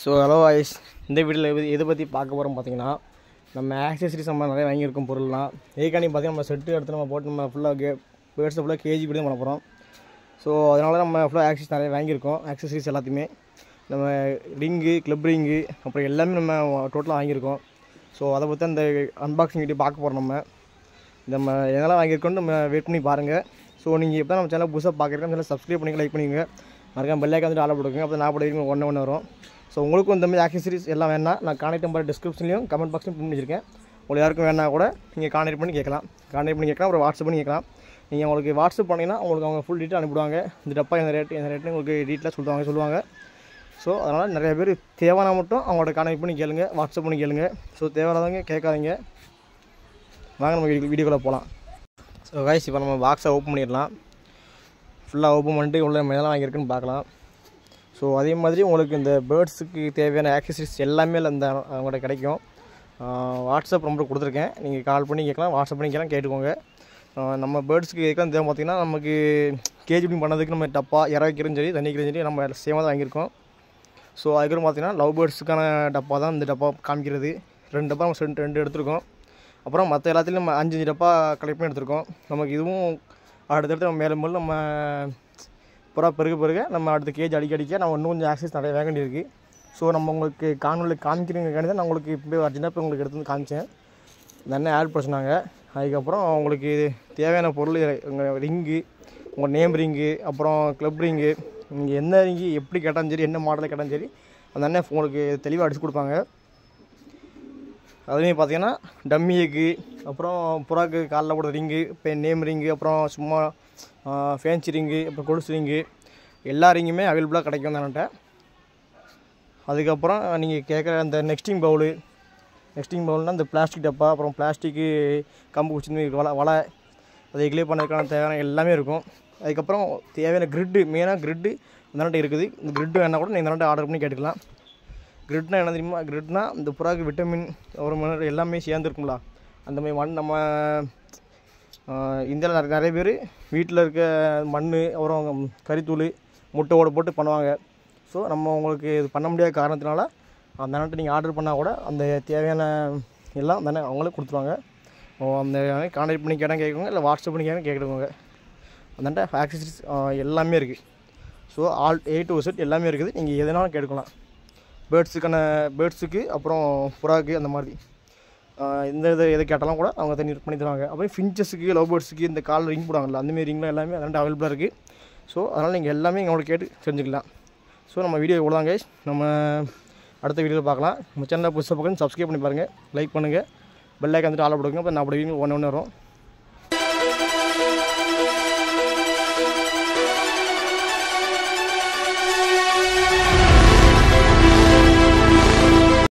So hello ice, இந்த வீடியோவில் எதை பற்றி பார்க்க போகிறோம் பார்த்தீங்கன்னா, நம்ம ஆக்சசரிஸ் நம்ம நிறைய வாங்கியிருக்கோம் பொருள்லாம். ஏற்கனவே பார்த்தீங்கன்னா நம்ம செட்டு எடுத்து நம்ம போட்டு நம்ம ஃபுல்லாக பேர்ட்ஸை ஃபுல்லாக கேஜி படி தான் பண்ண போகிறோம். ஸோ அதனால நம்ம ஃபுல்லாக ஆக்சசரிஸ் நிறைய வாங்கியிருக்கோம். ஆக்சசரிஸ் எல்லாத்தையுமே நம்ம ரிங்கு, கிளப் ரிங்கு, அப்புறம் எல்லாமே நம்ம டோட்டலாக வாங்கியிருக்கோம். ஸோ அதை பற்றி அந்த அன்பாக்சிங் வீடியோ பார்க்க போகிறோம். நம்ம எதெல்லாம் வாங்கியிருக்கோன்னு நம்ம வெயிட் பண்ணி பாருங்கள். ஸோ நீங்கள் எப்போ நம்ம சேனல் புதுசாக பார்க்குறீங்க சேனல் சப்ஸ்கிரைப் பண்ணி லைக் பண்ணிங்க, மறக்காம பெல் ஐக்கான் வந்துட்டு ஆள போடுங்க. அப்போ நான் போடுவீங்க ஒன்று வரும். ஸோ உங்களுக்கும் இந்த மாதிரி ஆக்சசரிஸ் எல்லாம் வேணா நான் கான்டாக்ட் நம்பர் டிஸ்கிரிப்ஷன்லையும் கமெண்ட் பாக்ஸ்லையும் பின் பண்ணியிருக்கேன். உங்களுக்கு யாருக்கும் வேணா கூட நீங்கள் கான்டாக்ட் பண்ணி கேட்கலாம். அப்புறம் வாட்ஸ்அப் பண்ணி கேட்கலாம். நீங்கள் உங்களுக்கு வாட்ஸ்அப் பண்ணிங்கன்னா உங்களுக்கு அவங்க ஃபுல் டீட்டெயில் அனுப்பிடுவாங்க. இந்த டப்பா இந்த ரேட்டுன்னு உங்களுக்கு டீட்டெயிலாக சொல்லுவாங்க. ஸோ அதனால் நிறைய பேர் தேவையான மட்டும் அவங்களோட கான்டாக்ட் பண்ணி கேளுங்க, வாட்ஸ்அப் பண்ணி கேளுங்க. ஸோ தேவையானவங்க கேட்காதீங்க. வாங்க நம்ம வீடியோக்குள்ளே போகலாம். ஸோ கைஸ், இப்போ நம்ம பாக்ஸை ஓப்பன் பண்ணிடலாம். ஃபுல்லாக ஓப்பன் பண்ணிட்டு உள்ள நம்ம எதெல்லாம் வாங்கியிருக்குன்னு பார்க்கலாம். ஸோ அதே மாதிரி உங்களுக்கு இந்த பேர்ட்ஸுக்கு தேவையான ஆக்சசரிஸ் எல்லாமே அந்த அவங்கள்ட்ட கிடைக்கும். வாட்ஸ்அப் நம்பர் கொடுத்துருக்கேன், நீங்கள் கால் பண்ணி கேட்கலாம், வாட்ஸ்அப் பண்ணி கேட்டுக்கோங்க. நம்ம பேர்ட்ஸுக்கு கேட்கலாம் தேவை பார்த்திங்கன்னா, நமக்கு கேஜி பிடிங் பண்ணதுக்கு நம்ம டப்பா இற வைக்கிறதும் சரி தண்ணி வைக்கிறதும் சரி நம்ம சேமாக தான் வாங்கியிருக்கோம். ஸோ அதுக்கப்புறம் பார்த்திங்கன்னா லவ் பேர்ட்ஸுக்கான டப்பா தான் இந்த டப்பா காமிக்கிறது. 2 டப்பா நம்ம 2 எடுத்துருக்கோம். அப்புறம் மற்ற எல்லாத்துலேயும் நம்ம 5 டப்பா கலெக்ட் பண்ணி எடுத்துருக்கோம். நமக்கு இதுவும் அடுத்தடுத்து நம்ம மேலும் நம்ம புறா பெருக நம்ம அடுத்த கேஜ் அடிக்க நம்ம இன்னும் கொஞ்சம் ஆக்சஸ் நிறைய வாங்க வேண்டியிருக்கு. ஸோ நம்ம உங்களுக்கு காமிக்கிறீங்கக்காண்டி தான் நான் உங்களுக்கு இப்போ அர்ஜென்ட்டாக இப்போ உங்களுக்கு எடுத்து காமிச்சேன். இந்த ஆட் பண்ண சொன்னாங்க. அதுக்கப்புறம் உங்களுக்கு தேவையான பொருள் உங்கள் ரிங்கு, உங்கள் நேம் ரிங்கு, அப்புறம் கிளப் ரிங்கு, நீங்கள் என்ன ரிங்கு எப்படி கேட்டாலும் சரி, என்ன மாடலில் கேட்டாலும் சரி அந்த அண்ணன் உங்களுக்கு தெளிவாக அடிச்சு கொடுப்பாங்க. அதுலேயும் பார்த்தீங்கன்னா டம்மி எக்கு, அப்புறம் புறாக்கு காலில் போடுற ரிங்கு, இப்போ நேம் ரிங்கு, அப்புறம் சும்மா ஃபேன்சி ரிங்கு, அப்புறம் கொலுசு ரிங்கு, எல்லா ரிங்குமே அவைலபிளாக கிடைக்கும் தான்ட்ட. அதுக்கப்புறம் நீங்கள் கேட்குற அந்த நெக்ஸ்டிங் பவுல்னால் இந்த பிளாஸ்டிக் டப்பா, அப்புறம் பிளாஸ்டிக்கு கம்பு குச்சி வலை அதை கிளியர் பண்ணுறதுக்கான தேவையான எல்லாமே இருக்கும். அதுக்கப்புறம் தேவையான கிரிட்டு, மெயினாக கிரிட்டு இந்த இருக்குது. இந்த கிரிட்டு வேணால் கூட நீங்கள் இந்த ஆர்டர் பண்ணி கேட்டுக்கலாம். கிரிட்னா என்ன தெரியுமா? கிரிட்னா இந்த புறாக்கு விட்டமின் ஒரு மணி எல்லாமே சேர்ந்துருக்குங்களா, அந்த மாதிரி நம்ம இந்தியாவில் நிறைய பேர் வீட்டில் இருக்க மண், அப்புறம் கறித்தூள், முட்டையோடு போட்டு பண்ணுவாங்க. ஸோ நம்ம உங்களுக்கு இது பண்ண முடியாத காரணத்தினால அந்த நாட்டை நீங்கள் ஆர்டர் பண்ணால் கூட அந்த தேவையான எல்லாம் தானே அவங்களே கொடுத்துருவாங்க. அந்த கான்டாக்ட் பண்ணி கேட்குவாங்க, இல்லை வாட்ஸ்அப் பண்ணி கேட்டுக்கோங்க. அந்தாண்ட ஆக்சசரிஸ் எல்லாமே இருக்குது. So all A to Z எல்லாமே இருக்குது. நீங்கள் எதனாலும் கேட்டுக்கலாம். பேர்ட்ஸுக்கு அப்புறம் புறாவுக்கு அந்த மாதிரி இந்த எதை கேட்டாலும் கூட அவங்க தண்ணி பண்ணி தருவாங்க. அப்புறம் ஃபின்ச்சஸுக்கு, லவ் பேர்ட்ஸுக்கு இந்த கால் ரிங் போடுவாங்கல்ல, அந்தமாரி ரிங்லாம் எல்லாமே அதாண்ட அவைலபிளாக இருக்குது. ஸோ அதனால் நீங்கள் எல்லாமே எங்களோட கேட்டு தெரிஞ்சுக்கலாம். ஸோ நம்ம வீடியோ இவ்வளோ தாங்க. நம்ம அடுத்த வீடியோவில் பார்க்கலாம். நம்ம சேனலில் புதுசாக பார்க்கணும், சப்ஸ்கிரைப் பண்ணி பாருங்கள், லைக் பண்ணுங்கள், பெல் ஐக்கான் வந்துட்டு ஆள போடுங்க. அப்போ நான் அப்படி ஒன்று வரும்.